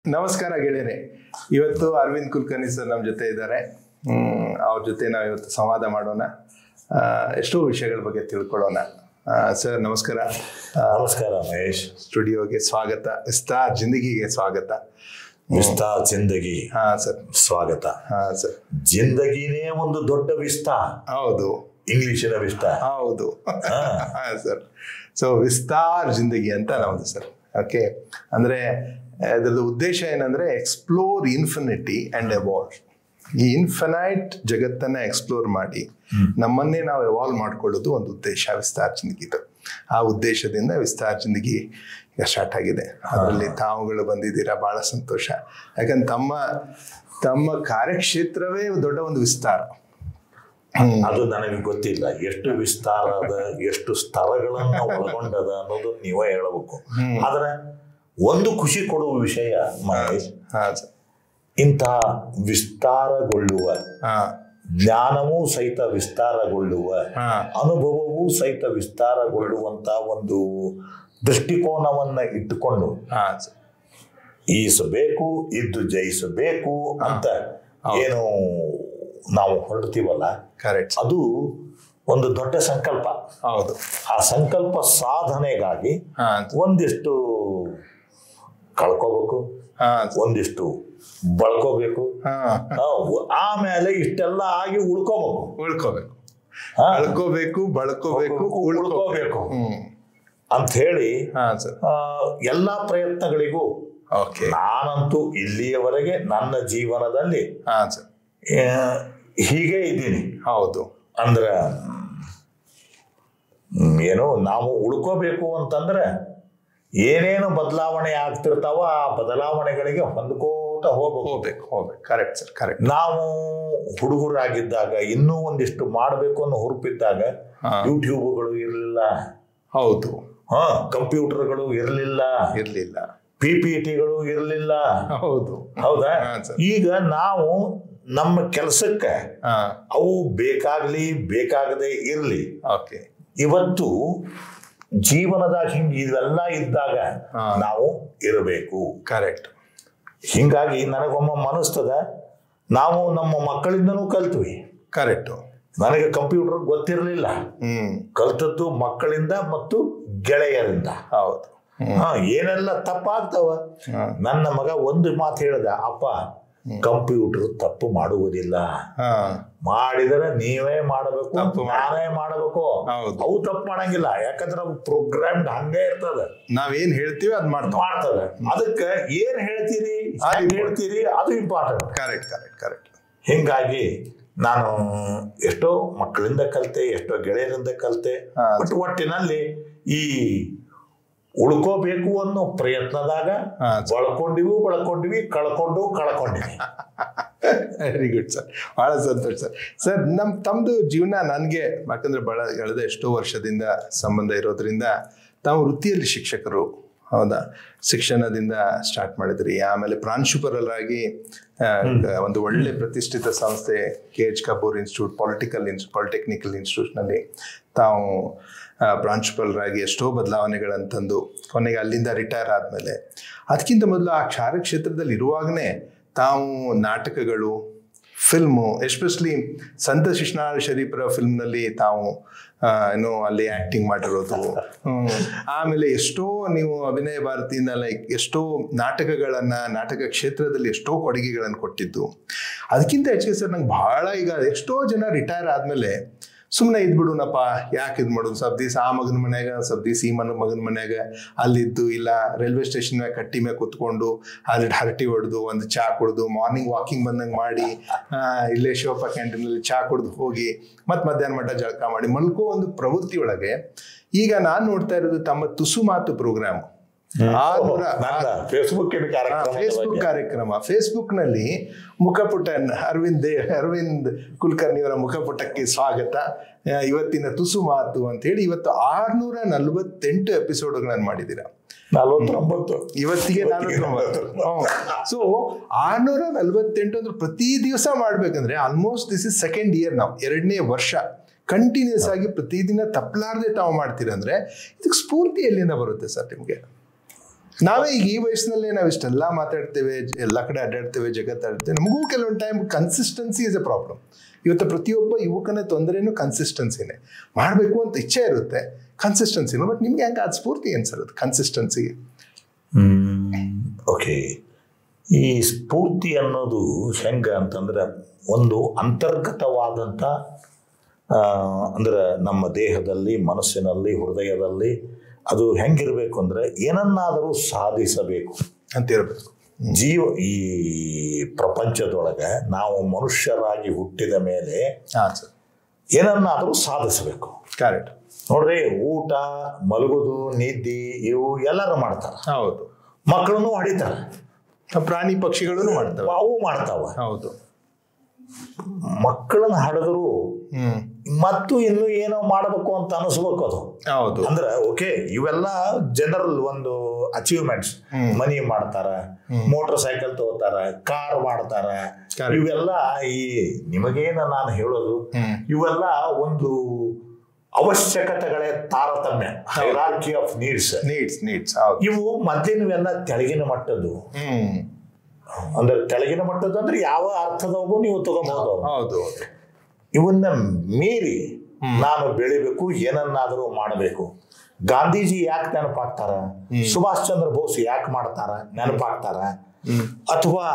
ನಮಸ್ಕಾರ ಗೆಳೆಯರೆ. ಇವತ್ತು ಅರವಿಂದ್ ಕುಲಕರ್ಣಿ ಸರ್ ನಮ್ಮ ಜೊತೆ ಇದ್ದಾರೆ. ಅವ್ರ ಜೊತೆ ನಾವು ಇವತ್ತು ಸಂವಾದ ಮಾಡೋಣ, ಎಷ್ಟೋ ವಿಷಯಗಳ ಬಗ್ಗೆ ತಿಳ್ಕೊಳ್ಳೋಣ. ಸರ್ ನಮಸ್ಕಾರ. ನಮಸ್ಕಾರ ಮಹೇಶ್. ಸ್ಟುಡಿಯೋಗೆ ಸ್ವಾಗತ, ವಿಸ್ತಾರ್ ಜಿಂದಗಿಗೆ ಸ್ವಾಗತ. ವಿಸ್ತಾರ್ ಜಿಂದಗಿ. ಹಾ ಸರ್, ಸ್ವಾಗತ. ಹಾ ಸರ್. ಜಿಂದಗಿನೇ ಒಂದು ದೊಡ್ಡ ವಿಸ್ತಾರ. ಹೌದು, ಇಂಗ್ಲಿಷಿನ ವಿಸ್ತಾರ. ಹೌದು ಸರ್. ಸೊ ವಿಸ್ತಾರ್ ಜಿಂದಗಿ ಅಂತ ನಮ್ದು ಸರ್. ಓಕೆ, ಅಂದ್ರೆ ಅದರ ಉದ್ದೇಶ ಏನಂದ್ರೆ ಎಕ್ಸ್ಪ್ಲೋರ್ ಇನ್ಫಿನಿಟಿ ಅಂಡ್ ಎವಾಲ್ವ್. ಈ ಇನ್ಫಿನೈಟ್ ಜಗತ್ತನ್ನ ಎಕ್ಸ್ಪ್ಲೋರ್ ಮಾಡಿ ನಮ್ಮನ್ನೇ ನಾವು ಎವಾಲ್ವ್ ಮಾಡ್ಕೊಳ್ಳೋದು ಒಂದು ಉದ್ದೇಶ ವಿಸ್ತಾರ್ ಜಿಂದಗಿದು. ಆ ಉದ್ದೇಶದಿಂದ ವಿಸ್ತಾರ್ ಜಿಂದಗಿ ಈಗ ಸ್ಟಾರ್ಟ್ ಆಗಿದೆ. ಅದರಲ್ಲಿ ತಾವುಗಳು ಬಂದಿದ್ದೀರಾ, ಬಹಳ ಸಂತೋಷ. ಯಾಕಂದ್ರೆ ತಮ್ಮ ಕಾರ್ಯಕ್ಷೇತ್ರವೇ ದೊಡ್ಡ ಒಂದು ವಿಸ್ತಾರ. ಅದು ನನಗೆ ಗೊತ್ತಿಲ್ಲ ಎಷ್ಟು ವಿಸ್ತಾರ ಅದ, ಎಷ್ಟು ಸ್ತರಗಳನ್ನ ಒಳಗೊಂಡದ ಅನ್ನೋದು ನೀವೇ ಹೇಳಬೇಕು. ಆದ್ರೆ ಒಂದು ಖುಷಿ ಕೊಡುವ ವಿಷಯ ಮಹೇಶ್, ಇಂತಹ ವಿಸ್ತಾರಗೊಳ್ಳುವ ಜ್ಞಾನವೂ ಸಹಿತ ವಿಸ್ತಾರಗೊಳ್ಳುವ, ಅನುಭವವೂ ಸಹಿತ ವಿಸ್ತಾರಗೊಳ್ಳುವಂತ ಒಂದು ದೃಷ್ಟಿಕೋನವನ್ನ ಇಟ್ಟುಕೊಂಡು ಈಸಬೇಕು, ಇದ್ದು ಜಯಿಸಬೇಕು ಅಂತ ಏನು ನಾವು ಹೊರಡ್ತೀವಲ್ಲ, ಅದು ಒಂದು ದೊಡ್ಡ ಸಂಕಲ್ಪ. ಹೌದು. ಆ ಸಂಕಲ್ಪ ಸಾಧನೆಗಾಗಿ ಒಂದಿಷ್ಟು ಕಳ್ಕೋಬೇಕು, ಒಂದಿಷ್ಟು ಬಳಕೋಬೇಕು, ಆಮೇಲೆ ಇಷ್ಟೆಲ್ಲ ಆಗಿ ಉಳ್ಕೋಬೇಕು, ಬಳಕೋಬೇಕು ಅಂತ ಹೇಳಿ ಎಲ್ಲಾ ಪ್ರಯತ್ನಗಳಿಗೂ ನಾನಂತೂ ಇಲ್ಲಿಯವರೆಗೆ ನನ್ನ ಜೀವನದಲ್ಲಿ ಹೀಗೆ ಇದ್ದೀನಿ. ಹೌದು. ಅಂದ್ರೆ ಏನು, ನಾವು ಉಳ್ಕೋಬೇಕು ಅಂತಂದ್ರೆ ಏನೇನು ಬದಲಾವಣೆ ಆಗ್ತಿರ್ತಾವ ಆ ಬದಲಾವಣೆಗಳಿಗೆ ಹೊಂದ್ಕೋತ ಹೋಗ್ಬೇಕು. Correct sir, correct. ನಾವು ಹುಡುಗರಾಗಿದ್ದಾಗ ಇನ್ನೂ ಒಂದಿಷ್ಟು ಮಾಡಬೇಕು ಅನ್ನೋ ಹುರುಪಿದ್ದಾಗ ಯೂಟ್ಯೂಬ್ಗಳು ಇರಲಿಲ್ಲ. ಹೌದು. ಕಂಪ್ಯೂಟರ್ಗಳು ಇರಲಿಲ್ಲ, PPTಗಳು ಇರಲಿಲ್ಲ. ಹೌದಾ? ಈಗ ನಾವು ನಮ್ಮ ಕೆಲಸಕ್ಕೆ ಅವು ಬೇಕಾಗ್ಲಿ ಬೇಕಾಗದೆ ಇರ್ಲಿ, ಇವತ್ತು ಜೀವನದಾಗ ಹಿಂಗ ಇವೆಲ್ಲ ಇದ್ದಾಗ ನಾವು ಇರಬೇಕು. ಕರೆಕ್ಟ್. ಹಿಂಗಾಗಿ ನನಗೊಮ್ಮ ಮನಸ್ತದ, ನಾವು ನಮ್ಮ ಮಕ್ಕಳಿಂದನೂ ಕಲ್ತ್ವಿ. ಕರೆಕ್ಟ್. ನನಗೆ ಕಂಪ್ಯೂಟರ್ ಗೊತ್ತಿರಲಿಲ್ಲ, ಕಲ್ತದ್ದು ಮಕ್ಕಳಿಂದ ಮತ್ತು ಗೆಳೆಯರಿಂದ. ಹೌದು. ಏನೆಲ್ಲ ತಪ್ಪಾಗ್ತಾವ. ನನ್ನ ಮಗ ಒಂದು ಮಾತು ಹೇಳ್ದ, ಅಪ್ಪ ಕಂಪ್ಯೂಟರ್ ತಪ್ಪು ಮಾಡುವುದಿಲ್ಲ, ಮಾಡಿದರೆ ನೀವೇ ಮಾಡಬೇಕು, ನಾನೇ ಮಾಡಬೇಕು. ಅವು ತಪ್ಪು ಮಾಡಂಗಿಲ್ಲ, ಯಾಕಂದ್ರೆ ಅವು ಪ್ರೋಗ್ರಾಮ್ ಹಂಗೆ ಇರ್ತದ. ನಾವೇನ್ ಹೇಳ್ತೀವಿ ಅದ್ ಮಾಡ್ತದೆ. ಅದಕ್ಕೆ ಏನ್ ಹೇಳ್ತೀರಿ ಅದು ಇಂಪಾರ್ಟೆಂಟ್. ಕರೆಕ್ಟ್. ಹಿಂಗಾಗಿ ನಾನು ಎಷ್ಟೋ ಮಕ್ಕಳಿಂದ ಕಲಿತೆ, ಎಷ್ಟೋ ಗೆಳೆಯರಿಂದ ಕಲಿತೆ. ಬಟ್ ಒಟ್ಟಿನಲ್ಲಿ ಈ ಉಳ್ಕೋಬೇಕು ಅನ್ನೋ ಪ್ರಯತ್ನದಾಗ ಬಳಕೊಂಡಿವಿ, ಕಳ್ಕೊಂಡಿವಿ. ವೆರಿ ಗುಡ್ ಸರ್, ಬಹಳ ಸಂತೋಷ ಸರ್. ಸರ್, ತಮ್ದು ಜೀವನ ನನಗೆ ಯಾಕಂದ್ರೆ ಬಹಳ ಕಳೆದ ಎಷ್ಟೋ ವರ್ಷದಿಂದ ಸಂಬಂಧ ಇರೋದ್ರಿಂದ, ತಾವು ವೃತ್ತಿಯಲ್ಲಿ ಶಿಕ್ಷಕರು, ಹೌದಾ? ಶಿಕ್ಷಣದಿಂದ ಸ್ಟಾರ್ಟ್ ಮಾಡಿದ್ರಿ, ಆಮೇಲೆ ಪ್ರಾಂಶುಪಾಲರಾಗಿ ಒಂದು ಒಳ್ಳೆ ಪ್ರತಿಷ್ಠಿತ ಸಂಸ್ಥೆ KH ಕಪೂರ್ ಇನ್ಸ್ಟಿಟ್ಯೂಟ್ ಪಾಲಿಟೆಕ್ನಿಕಲ್ ಇನ್ಸ್ಟಿಟ್ಯೂಟ್ನಲ್ಲಿ ತಾವು ಪ್ರಾಂಶುಪಾಲರಾಗಿ ಎಷ್ಟೋ ಬದಲಾವಣೆಗಳಂತಂದು ಕೊನೆಗೆ ಅಲ್ಲಿಂದ ರಿಟೈರ್ ಆದಮೇಲೆ, ಅದಕ್ಕಿಂತ ಮೊದಲು ಆ ಕ್ಷೇತ್ರದಲ್ಲಿ ಇರುವಾಗಲೇ ತಾವು ನಾಟಕಗಳು, ಫಿಲ್ಮು, ಎಸ್ಪೆಷಲಿ ಸಂತ ಶಿಶುನಾಳ ಶರೀಫರ ಫಿಲ್ಮ್ನಲ್ಲಿ ತಾವು ಏನೋ ಅಲ್ಲಿ ಆ್ಯಕ್ಟಿಂಗ್ ಮಾಡಿರೋದು. ಆಮೇಲೆ ಎಷ್ಟೋ ನೀವು ಅಭಿನಯ ಭಾರತಿಯಿಂದ ಎಷ್ಟೋ ನಾಟಕ ಕ್ಷೇತ್ರದಲ್ಲಿ ಎಷ್ಟೋ ಕೊಡುಗೆಗಳನ್ನು ಕೊಟ್ಟಿದ್ದು. ಅದಕ್ಕಿಂತ ಹೆಚ್ಚಿಗೆ ಸರ್, ನಂಗೆ ಭಾಳ ಈಗ ಎಷ್ಟೋ ಜನ ರಿಟೈರ್ ಆದಮೇಲೆ ಸುಮ್ಮನೆ ಇದ್ಬಿಡುನಪ್ಪ, ಯಾಕೆ ಇದು ಮಾಡೋದು, ಸ್ವಲ್ಪ ದಿವಸ ಆ ಮಗನ ಮನ್ಯಾಗ, ಸ್ವಲ್ಪ ದಿವಸ ಈ ಮಗನ ಮನ್ಯಾಗ ಅಲ್ಲಿದ್ದು, ಇಲ್ಲ ರೈಲ್ವೆ ಸ್ಟೇಷನ್ ಮ್ಯಾಗ ಕಟ್ಟಿ ಮ್ಯಾಗ ಕುತ್ಕೊಂಡು ಅಲ್ಲಿ ಹರಟಿ ಹೊಡೆದು ಒಂದು ಚಾ ಕುಡ್ದು, ಮಾರ್ನಿಂಗ್ ವಾಕಿಂಗ್ ಬಂದಂಗೆ ಮಾಡಿ, ಇಲ್ಲೇ ಶಿವಪ್ಪ ಕ್ಯಾಂಟೀನಲ್ಲಿ ಚಾ ಕುಡ್ದು ಹೋಗಿ ಮತ್ತೆ ಮಧ್ಯಾಹ್ನ ಮಟ್ಟ ಜಳಕ ಮಾಡಿ ಮಲ್ಕೋ ಒಂದು ಪ್ರವೃತ್ತಿ ಒಳಗೆ ಈಗ ನಾನು ನೋಡ್ತಾ ಇರೋದು ತಮ್ಮ ತುಸು ಮಾತು ಪ್ರೋಗ್ರಾಮ್. ಫೇಸ್ಬುಕ್ ಕಾರ್ಯಕ್ರಮ, ಫೇಸ್ಬುಕ್ ನಲ್ಲಿ ಮುಖಪುಟ, ಅರವಿಂದ್ ಕುಲಕರ್ಣಿಯವರ ಮುಖಪುಟಕ್ಕೆ ಸ್ವಾಗತ, ಇವತ್ತಿನ ತುಸು ಮಾತು ಅಂತ ಹೇಳಿ ಇವತ್ತು 648 ಎಪಿಸೋಡ್ಗಳನ್ನು ಮಾಡಿದ್ದೀರಾ. 49 ಇವತ್ತಿಗೆ 49. ಸೊ 648 ಅಂದ್ರೆ ಪ್ರತಿ ದಿವಸ ಮಾಡ್ಬೇಕಂದ್ರೆ almost this is second year. ನಾವು 2ನೇ ವರ್ಷ ಕಂಟಿನ್ಯೂಸ್ ಆಗಿ ಪ್ರತಿದಿನ ತಪ್ಪಲಾರದೆ ತಾವು ಮಾಡ್ತೀರಂದ್ರೆ ಇದಕ್ಕೆ ಸ್ಫೂರ್ತಿ ಎಲ್ಲಿಂದ ಬರುತ್ತೆ ಸರ್ ನಿಮ್ಗೆ? ನಾವೇ ಈಗ ಈ ವಯಸ್ಸಿನಲ್ಲಿ ನಾವು ಇಷ್ಟೆಲ್ಲ ಮಾತಾಡ್ತೇವೆ, ಎಲ್ಲ ಕಡೆ ಅಡ್ಡಾಡ್ತೇವೆ, ಜಗತ್ತಾಡ್ತೇವೆ, ನಮಗೂ ಕೆಲವೊಂದು time consistency is A problem. ಇವತ್ತು ಪ್ರತಿಯೊಬ್ಬ ಯುವಕನ ತೊಂದರೆನೂ ಕನ್ಸಿಸ್ಟೆನ್ಸಿನೇ. ಮಾಡಬೇಕು ಅಂತ ಇಚ್ಛೆ ಇರುತ್ತೆ, ಕನ್ಸಿಸ್ಟೆನ್ಸಿನೂ. ಬಟ್ ನಿಮ್ಗೆ ಹೆಂಗೆ ಅದು ಸ್ಫೂರ್ತಿ ಅನ್ಸರುತ್ತೆ ಕನ್ಸಿಸ್ಟೆನ್ಸಿಗೆ? ಓಕೆ, ಈ ಸ್ಫೂರ್ತಿ ಅನ್ನೋದು ಹೆಂಗೆ ಅಂತಂದ್ರೆ ಒಂದು ಅಂತರ್ಗತವಾದಂಥ ಅಂದ್ರೆ ನಮ್ಮ ದೇಹದಲ್ಲಿ, ಮನಸ್ಸಿನಲ್ಲಿ, ಹೃದಯದಲ್ಲಿ ಅದು ಹೆಂಗಿರಬೇಕು ಅಂದರೆ ಏನನ್ನಾದರೂ ಸಾಧಿಸಬೇಕು ಅಂತಿರಬೇಕು. ಈ ಪ್ರಪಂಚದೊಳಗೆ ನಾವು ಮನುಷ್ಯರಾಗಿ ಹುಟ್ಟಿದ ಮೇಲೆ ಏನನ್ನಾದರೂ ಸಾಧಿಸಬೇಕು. ಕರೆಕ್ಟ್. ನೋಡ್ರಿ, ಊಟ, ಮಲಗುದು, ನಿದ್ದೆ ಇವು ಎಲ್ಲರೂ ಮಾಡ್ತಾರೆ. ಹೌದು. ಮಕ್ಕಳನ್ನು ಹೊಡಿತಾರೆ, ಪ್ರಾಣಿ ಪಕ್ಷಿಗಳನ್ನು ಮಾಡ್ತಾವೆ, ಅವು ಮಾಡ್ತಾವ. ಹೌದು. ಮಕ್ಕಳನ್ನ ಹಡಿದ್ರು ಮತ್ತು ಇನ್ನು ಏನೋ ಮಾಡಬೇಕು ಅಂತ ಅನಿಸ್ಬೇಕು ಅದು. ಹೌದು. ಅಂದ್ರೆ ಓಕೆ, ಇವೆಲ್ಲ ಜನರಲ್ ಒಂದು ಅಚೀವ್ಮೆಂಟ್ಸ್. ಮನಿ ಮಾಡ್ತಾರ, ಮೋಟರ್ ಸೈಕಲ್ ತಗೋತಾರ, ಕಾರ್ ಮಾಡ್ತಾರ. ಇವೆಲ್ಲ ಈ ನಿಮಗೇನ ನಾನು ಹೇಳೋದು, ಇವೆಲ್ಲ ಒಂದು ಅವಶ್ಯಕತೆಗಳೇ ತಾರತಮ್ಯ, ಹೈರಾರ್ಕಿ ಆಫ್ ನೀಡ್ಸ್. ಇವು ಮೊದಲಿನವೆಲ್ಲ ತೆಳಗಿನ ಮಟ್ಟದ್ದು. ಅಂದ್ರೆ ತೆಳಗಿನ ಮಟ್ಟದ್ದು ಅಂದ್ರೆ ಯಾವ ಅರ್ಥದವೂ ನೀವು ತಗೋಬಹುದು. ಇವನ್ನ ಮೀರಿ ನಾನು ಬೆಳಿಬೇಕು, ಏನನ್ನಾದರೂ ಮಾಡಬೇಕು. ಗಾಂಧೀಜಿ ಯಾಕೆ ನೆನಪಾಗ್ತಾರ, ಸುಭಾಷ್ ಚಂದ್ರ ಬೋಸ್ ಯಾಕೆ ಮಾಡ್ತಾರ ನೆನಪಾಗ್ತಾರ, ಅಥವಾ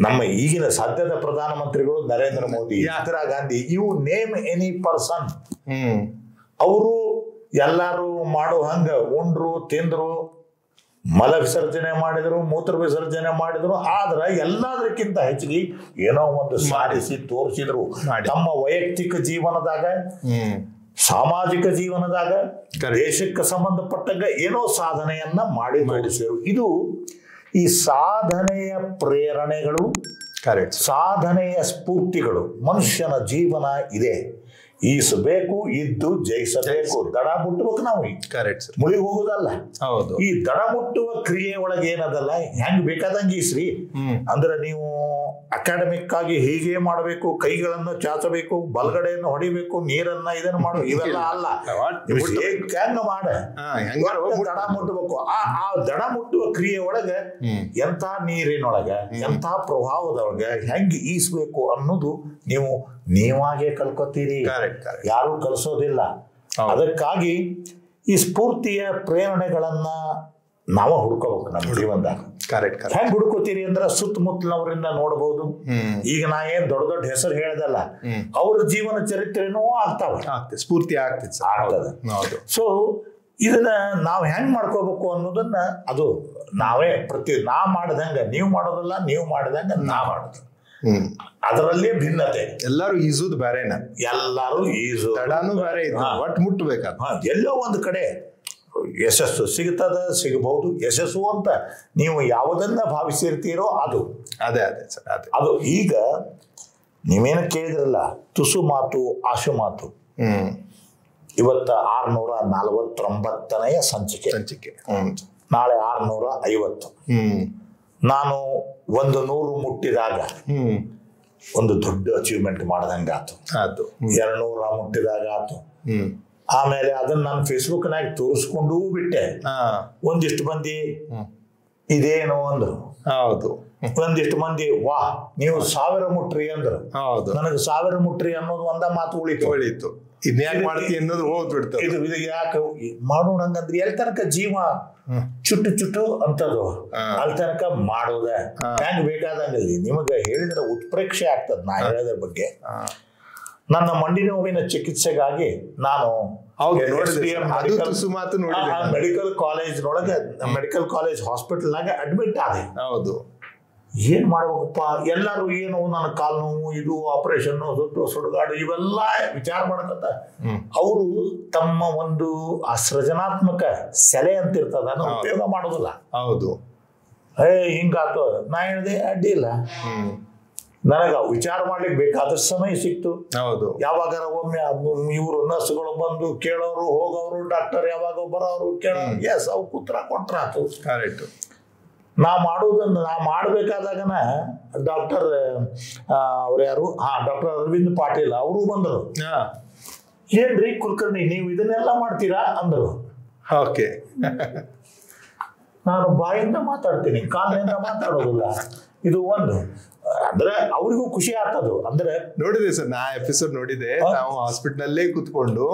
ನಮ್ಮ ಈಗಿನ ಸದ್ಯದ ಪ್ರಧಾನಮಂತ್ರಿಗಳು ನರೇಂದ್ರ ಮೋದಿ, ಇಂದಿರಾ ಗಾಂಧಿ, ಇವು ನೇಮ್ ಎನಿ ಪರ್ಸನ್. ಅವರು ಎಲ್ಲಾರು ಮಾಡೋ ಹಂಗ ಉಂಡ್ರು, ತಿಂದ್ರು, ಮಲ ವಿಸರ್ಜನೆ ಮಾಡಿದ್ರು, ಮೂತ್ರ ವಿಸರ್ಜನೆ ಮಾಡಿದ್ರು. ಆದ್ರೆ ಎಲ್ಲದಕ್ಕಿಂತ ಹೆಚ್ಚಿಗೆ ಏನೋ ಒಂದು ಸಾಧಿಸಿ ತೋರಿಸಿದ್ರು. ತಮ್ಮ ವೈಯಕ್ತಿಕ ಜೀವನದಾಗ, ಸಾಮಾಜಿಕ ಜೀವನದಾಗ, ದೇಶಕ್ಕೆ ಸಂಬಂಧಪಟ್ಟಂಗ ಏನೋ ಸಾಧನೆಯನ್ನ ಮಾಡಿ ತೋರಿಸಿದ್ರು. ಇದು ಈ ಸಾಧನೆಯ ಪ್ರೇರಣೆಗಳು, ಸಾಧನೆಯ ಸ್ಫೂರ್ತಿಗಳು ಮನುಷ್ಯನ ಜೀವನ ಇದೆ. ಈಸಬೇಕು, ಇದ್ದು ಜಯಿಸಬೇಕು, ದಡ ಮುಟ್ಟಬೇಕು. ನಾವು ಮುಳಿ ಹೋಗುದಲ್ಲ. ಈ ದಡ ಮುಟ್ಟುವ ಕ್ರಿಯೆ ಒಳಗೆ ಏನದಲ್ಲ, ಹೆಂಗ್ ಬೇಕಾದಂಗೆ ಈಸ್ರಿ. ಅಂದ್ರೆ ನೀವು ಅಕಾಡೆಮಿಕ್ ಆಗಿ ಹೀಗೆ ಮಾಡಬೇಕು, ಕೈಗಳನ್ನು ಚಾಚಬೇಕು, ಬಲಗಡೆಯನ್ನು ಹೊಡಿಬೇಕು, ನೀರನ್ನ ಇದನ್ನ ಮಾಡು, ಇವೆಲ್ಲ ಅಲ್ಲ. ಹೆಂಗ ಮಾಡ ದಡ ಮುಟ್ಟಬೇಕು. ಆ ದಡ ಮುಟ್ಟುವ ಕ್ರಿಯೆ ಒಳಗೆ ಎಂಥ ನೀರಿನೊಳಗ, ಎಂಥ ಪ್ರಭಾವದೊಳಗ ಹೆಂಗ್ ಈಸ್ಬೇಕು ಅನ್ನೋದು ನೀವಾಗೆ ಕಲ್ಕೋತೀರಿ, ಯಾರು ಕಲಿಸೋದಿಲ್ಲ. ಅದಕ್ಕಾಗಿ ಈ ಸ್ಫೂರ್ತಿಯ ಪ್ರೇರಣೆಗಳನ್ನ ನಾವ ಹುಡ್ಕೋಬೇಕು ನಮ್ಮ ಜೀವನದಾಗ. ಹೆಂಗ್ ಹುಡ್ಕೋತೀರಿ ಅಂದ್ರೆ ಸುತ್ತಮುತ್ತಲವರಿಂದ ನೋಡಬಹುದು. ಈಗ ನಾ ಏನ್ ದೊಡ್ಡ ದೊಡ್ಡ ಹೆಸರು ಹೇಳ್ದಲ್ಲ, ಅವ್ರ ಜೀವನ ಚರಿತ್ರೆನೂ ಆಗ್ತಾವ, ಸ್ಫೂರ್ತಿ ಆಗ್ತದೆ. ಸೊ ಇದನ್ನ ನಾವ್ ಹೆಂಗ್ ಮಾಡ್ಕೋಬೇಕು ಅನ್ನೋದನ್ನ ಅದು ನಾವೇ ನಾ ಮಾಡ್ದಂಗ ನೀವು ಮಾಡೋದಲ್ಲ, ನೀವು ಮಾಡ್ದಂಗ ನಾ ಮಾಡೋದು. ಅದರಲ್ಲೇ ಭಿನ್ನತೆ. ಎಲ್ಲಾರು ಈಜುದು ಬೇರೆನ, ಎಲ್ಲಾರು ಈಜು ತಡಾನು ಬೇರೆ, ಒಟ್ಟು ಮುಟ್ಟಬೇಕಾದ. ಎಲ್ಲೋ ಒಂದು ಕಡೆ ಯಶಸ್ಸು ಸಿಗಬಹುದು. ಯಶಸ್ಸು ಅಂತ ನೀವು ಯಾವುದನ್ನ ಭಾವಿಸಿರ್ತೀರೋ ಅದು ಅದೇ ಅದು. ಈಗ ನೀವೇನು ಕೇಳಿದ್ರಲ್ಲ, ತುಸು ಮಾತು ಆಶು ಮಾತು. ಇವತ್ತ 649ನೇ ಸಂಚಿಕೆ. ನಾಳೆ 650. ನಾನು 100 ಮುಟ್ಟಿದಾಗ ಒಂದು ದೊಡ್ಡ ಅಚೀವ್ಮೆಂಟ್ ಮಾಡ್ದಂಗ ಆತು. 200 ಮುಟ್ಟಿದಾಗ ಆತು. ಆಮೇಲೆ ಅದನ್ನ ನಾನು ಫೇಸ್ಬುಕ್ನಾಗ ತೋರಿಸ್ಕೊಂಡೂ ಬಿಟ್ಟೆ. ಒಂದಿಷ್ಟು ಮಂದಿ ಇದೇನು ಅಂದ್ರು, ಒಂದಿಷ್ಟು ಮಂದಿ ವಾ ನೀವು 1000 ಮುಟ್ರಿ ಅಂದ್ರು. ನನಗೆ 1000 ಮುಟ್ರಿ ಅನ್ನೋದು ಒಂದ ಮಾತು ಉಳಿತು. ಇದ್ಯಾಕೆ ಮಾಡ್ತಿ ಅನ್ನೋದು ಹೋಗ್ಬಿಡ್ತು. ಇದು ಯಾಕೆ ಮಾಡೋಣ ಹಂಗಂದ್ರೆ ಎಲ್ಲಿ ತನಕ ಜೀವ ಚುಟ್ಟು ಅಂತದ್ದು ಅಲ್ಲಿ ತನಕ ಮಾಡೋದ ಹೆಂಗ್ ಬೇಕಾದಂಗಲ್ಲಿ ನಿಮಗೆ ಹೇಳಿದ್ರೆ ಉತ್ಪ್ರೇಕ್ಷೆ ಆಗ್ತದ. ನಾ ಹೇಳೋದ್ರ ಬಗ್ಗೆ ನನ್ನ ಮಂಡಿ ನೋವಿನ ಚಿಕಿತ್ಸೆಗಾಗಿ ನಾನು ಮೆಡಿಕಲ್ ಕಾಲೇಜ್ ಹಾಸ್ಪಿಟಲ್ನಾಗ ಅಡ್ಮಿಟ್ ಆದೆ. ಏನ್ ಮಾಡ್ಬೇಕಪ್ಪ, ಎಲ್ಲರೂ ಏನು ನನ್ನ ಕಾಲು ನೋವು, ಇದು ಆಪರೇಷನ್, ಸುಡುಗಾಡು ಇವೆಲ್ಲ ವಿಚಾರ ಮಾಡಕತ್ತ. ಅವರು ತಮ್ಮ ಒಂದು ಆ ಸೃಜನಾತ್ಮಕ ಸೆಲೆ ಅಂತ ಇರ್ತದ, ಅದನ್ನ ಉಪಯೋಗ ಮಾಡೋದಿಲ್ಲ. ಹಿಂಗಾತು. ನಾ ಹೇಳಿದೆ ಅಡ್ಡಿ ಇಲ್ಲ, ನನಗ ವಿಚಾರ ಮಾಡ್ಲಿಕ್ಕೆ ಬೇಕಾದಷ್ಟು ಸಮಯ ಸಿಕ್ತು. ಯಾವಾಗಾರ ಒಮ್ಮೆ ಇವರು ನರ್ಸ್ಗಳು ಬಂದು ಕೇಳೋರು, ಹೋಗೋರು, ಡಾಕ್ಟರ್ ಯಾವಾಗ ಬರೋರು ಕೇಳೋರು, ಎಸ್ ಅವು ಉತ್ತರ ಕೊಟ್ರಾತು. ನಾ ಮಾಡೋದನ್ನ ನಾ ಮಾಡ್ಬೇಕಾದಾಗನ ಡಾಕ್ಟರ್ ಅವ್ರು ಯಾರು, ಡಾಕ್ಟರ್ ಅರವಿಂದ್ ಪಾಟೀಲ್ ಅವರು ಬಂದರು. ಏನ್ರಿ ಕುಲಕರ್ಣಿ ನೀವು ಇದನ್ನೆಲ್ಲ ಮಾಡ್ತೀರಾ ಅಂದರು. ನಾನು ಬಾಯಿಂದ ಮಾತಾಡ್ತೀನಿ, ಕಾಲಿನಿಂದ ಮಾತಾಡೋದಿಲ್ಲ. ಇದು ಒಂದು ಅಂದ್ರೆ ಅವ್ರಿಗೂ ಖುಷಿ ಆಗ್ತದು. ಅಂದ್ರೆ ನೋಡಿದೆ ಸರ್, ನಾ ಎಪಿಸೋಡ್ ನೋಡಿದೆ. ನಾವು ಹಾಸ್ಪಿಟಲ್ ಅಲ್ಲೇ ಕೂತ್ಕೊಂಡು